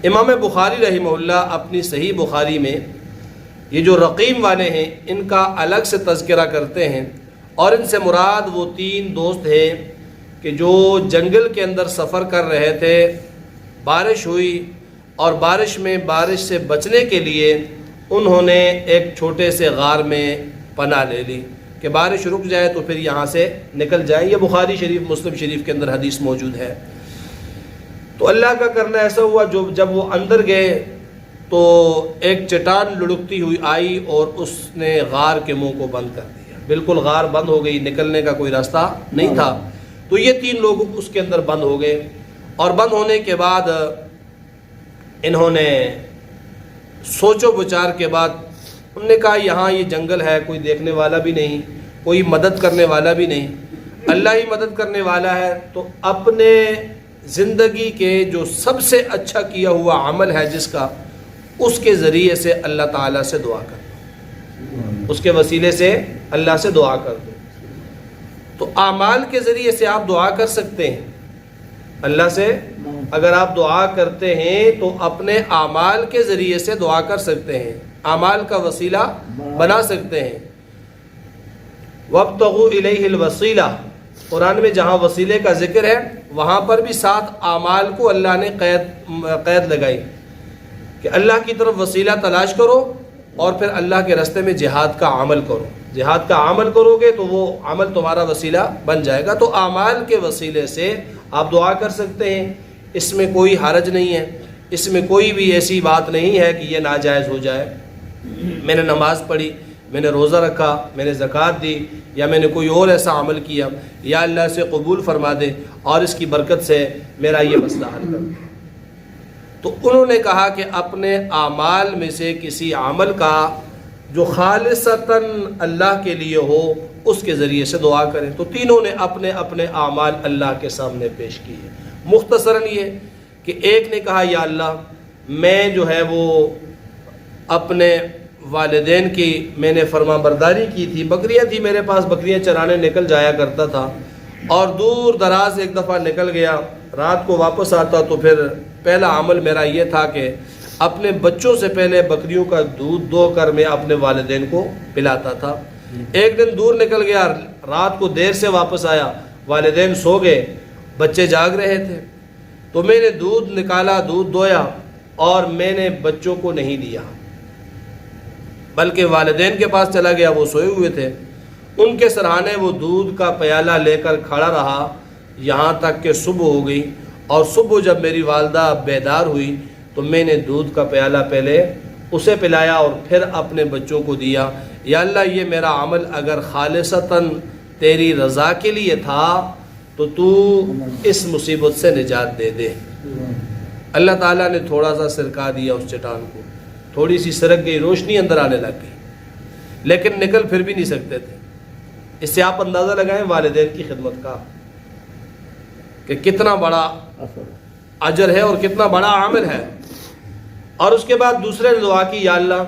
امام بخاری رحمہ اللہ اپنی صحیح بخاری میں یہ جو رقیم والے ہیں ان کا الگ سے تذکرہ کرتے ہیں، اور ان سے مراد وہ 3 دوست ہیں کہ جو جنگل کے اندر سفر کر رہے تھے، بارش ہوئی اور بارش میں بارش سے بچنے کے لیے انہوں نے ایک چھوٹے سے غار میں پناہ لے لی کہ بارش رک جائے تو پھر یہاں سے نکل جائیں۔ یہ بخاری شریف مسلم شریف کے اندر حدیث موجود ہے۔ تو اللہ کا کرنا ایسا ہوا جب وہ اندر گئے تو ایک چٹان لڑکتی ہوئی آئی اور اس نے غار کے منہ کو بند کر دیا، بالکل غار بند ہو گئی، نکلنے کا کوئی راستہ نہیں تھا۔ تو یہ 3 لوگ اس کے اندر بند ہو گئے، اور بند ہونے کے بعد انہوں نے سوچ و بچار کے بعد انہوں نے کہا یہاں یہ جنگل ہے، کوئی دیکھنے والا بھی نہیں، کوئی مدد کرنے والا بھی نہیں، اللہ ہی مدد کرنے والا ہے، تو اپنے زندگی کے جو سب سے اچھا کیا ہوا عمل ہے جس کا، اس کے ذریعے سے اللہ تعالیٰ سے دعا کر دو، اس کے وسیلے سے اللہ سے دعا کر دو۔ تو اعمال کے ذریعے سے آپ دعا کر سکتے ہیں اللہ سے، اگر آپ دعا کرتے ہیں تو اپنے اعمال کے ذریعے سے دعا کر سکتے ہیں، اعمال کا وسیلہ بنا سکتے ہیں۔ وَابْتَغُوا إِلَيْهِ الْوَسِيلَةَ، قرآن میں جہاں وسیلے کا ذکر ہے وہاں پر بھی 7 اعمال کو اللہ نے قید لگائی کہ اللہ کی طرف وسیلہ تلاش کرو، اور پھر اللہ کے راستے میں جہاد کا عمل کرو۔ جہاد کا عمل کرو گے تو وہ عمل تمہارا وسیلہ بن جائے گا۔ تو اعمال کے وسیلے سے آپ دعا کر سکتے ہیں، اس میں کوئی حرج نہیں ہے، اس میں کوئی بھی ایسی بات نہیں ہے کہ یہ ناجائز ہو جائے۔ میں نے نماز پڑھی، میں نے روزہ رکھا، میں نے زکوٰۃ دی، یا میں نے کوئی اور ایسا عمل کیا، یا اللہ سے قبول فرما دے اور اس کی برکت سے میرا یہ مسئلہ حل کر دے۔ تو انہوں نے کہا کہ اپنے اعمال میں سے کسی عمل کا جو خالصتاً اللہ کے لیے ہو اس کے ذریعے سے دعا کریں۔ تو تینوں نے اپنے اپنے اعمال اللہ کے سامنے پیش کیے۔ مختصراً یہ کہ ایک نے کہا یا اللہ میں جو ہے وہ اپنے والدین کی میں نے فرما برداری کی تھی، بکریاں تھی میرے پاس، بکریاں چرانے نکل جایا کرتا تھا، اور دور دراز ایک دفعہ نکل گیا، رات کو واپس آتا تو پھر پہلا عمل میرا یہ تھا کہ اپنے بچوں سے پہلے بکریوں کا دودھ دو کر میں اپنے والدین کو پلاتا تھا۔ ایک دن دور نکل گیا، رات کو دیر سے واپس آیا، والدین سو گئے، بچے جاگ رہے تھے، تو میں نے دودھ نکالا، دودھ دویا، اور میں نے بچوں کو نہیں دیا بلکہ والدین کے پاس چلا گیا، وہ سوئے ہوئے تھے، ان کے سرہانے وہ دودھ کا پیالہ لے کر کھڑا رہا یہاں تک کہ صبح ہو گئی، اور صبح جب میری والدہ بیدار ہوئی تو میں نے دودھ کا پیالہ پہلے اسے پلایا اور پھر اپنے بچوں کو دیا۔ یا اللہ یہ میرا عمل اگر خالصتاً تیری رضا کے لیے تھا تو تو اس مصیبت سے نجات دے دے۔ اللہ تعالیٰ نے تھوڑا سا سرکا دیا اس چٹان کو، تھوڑی سی سرک گئی، روشنی اندر آنے لگ گئی، لیکن نکل پھر بھی نہیں سکتے تھے۔ اس سے آپ اندازہ لگائیں والدین کی خدمت کا کہ کتنا بڑا اجر ہے اور کتنا بڑا عمل ہے۔ اور اس کے بعد دوسرے نے دعا کی، یا اللہ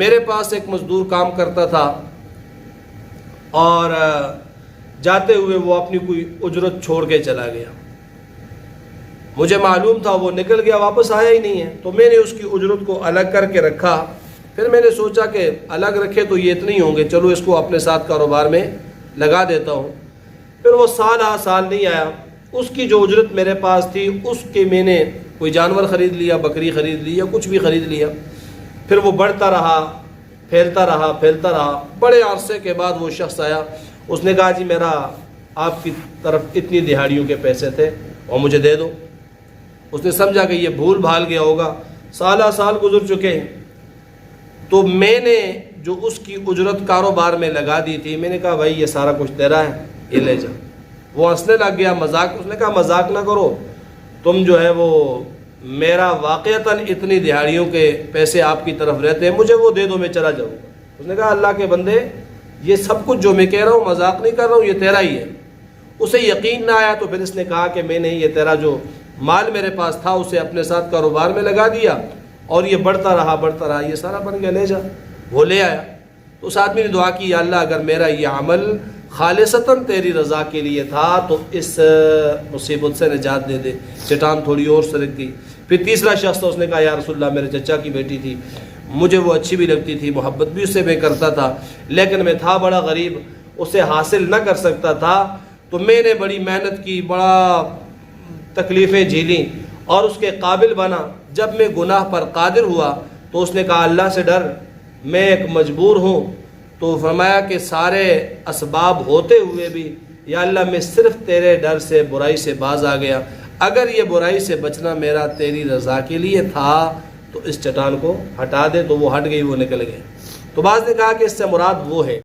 میرے پاس ایک مزدور کام کرتا تھا اور جاتے ہوئے وہ اپنی کوئی اجرت چھوڑ کے چلا گیا، مجھے معلوم تھا وہ نکل گیا، واپس آیا ہی نہیں ہے، تو میں نے اس کی اجرت کو الگ کر کے رکھا۔ پھر میں نے سوچا کہ الگ رکھے تو یہ اتنے ہی ہوں گے، چلو اس کو اپنے ساتھ کاروبار میں لگا دیتا ہوں۔ پھر وہ سال نہیں آیا، اس کی جو اجرت میرے پاس تھی اس کے میں نے کوئی جانور خرید لیا، بکری خرید لی یا کچھ بھی خرید لیا۔ پھر وہ بڑھتا رہا، پھیلتا رہا، بڑے عرصے کے بعد وہ شخص آیا، اس نے کہا جی میرا آپ کی طرف اتنی دہاڑیوں کے پیسے تھے اور مجھے دے دو۔ اس نے سمجھا کہ یہ بھول بھال گیا ہوگا، سال گزر چکے ہیں، تو میں نے جو اس کی اجرت کاروبار میں لگا دی تھی، میں نے کہا بھائی یہ سارا کچھ تیرا ہے، یہ لے جا۔ وہ ہنسنے لگ گیا، مذاق، اس نے کہا مذاق نہ کرو، تم جو ہے وہ میرا واقعتاً اتنی دہاڑیوں کے پیسے آپ کی طرف رہتے ہیں، مجھے وہ دے دو، میں چلا جاؤں گا۔ اس نے کہا اللہ کے بندے یہ سب کچھ جو میں کہہ رہا ہوں مذاق نہیں کر رہا ہوں، یہ تیرا ہی ہے۔ اسے یقین نہ آیا تو پھر اس نے کہا کہ میں نے یہ تیرا جو مال میرے پاس تھا اسے اپنے ساتھ کاروبار میں لگا دیا اور یہ بڑھتا رہا، یہ سارا بن گیا، لے جا۔ وہ لے آیا تو اس آدمی نے دعا کی، یا اللہ اگر میرا یہ عمل خالصتاً تیری رضا کے لیے تھا تو اس مصیبت سے نجات دے دے۔ چٹان تھوڑی اور سرک گئی، پھر تیسرا شخص تھا، اس نے کہا یا رسول اللہ میرے چچا کی بیٹی تھی، مجھے وہ اچھی بھی لگتی تھی، محبت بھی اس سے میں کرتا تھا، لیکن میں تھا بڑا غریب، اسے حاصل نہ کر سکتا تھا، تو میں نے بڑی محنت کی، بڑا تکلیفیں جھیلیں اور اس کے قابل بنا۔ جب میں گناہ پر قادر ہوا تو اس نے کہا اللہ سے ڈر، میں ایک مجبور ہوں۔ تو فرمایا کہ سارے اسباب ہوتے ہوئے بھی یا اللہ میں صرف تیرے ڈر سے برائی سے باز آ گیا، اگر یہ برائی سے بچنا میرا تیری رضا کے لیے تھا تو اس چٹان کو ہٹا دے، تو وہ ہٹ گئی، وہ نکل گئے۔ تو بعض نے کہا کہ اس سے مراد وہ ہے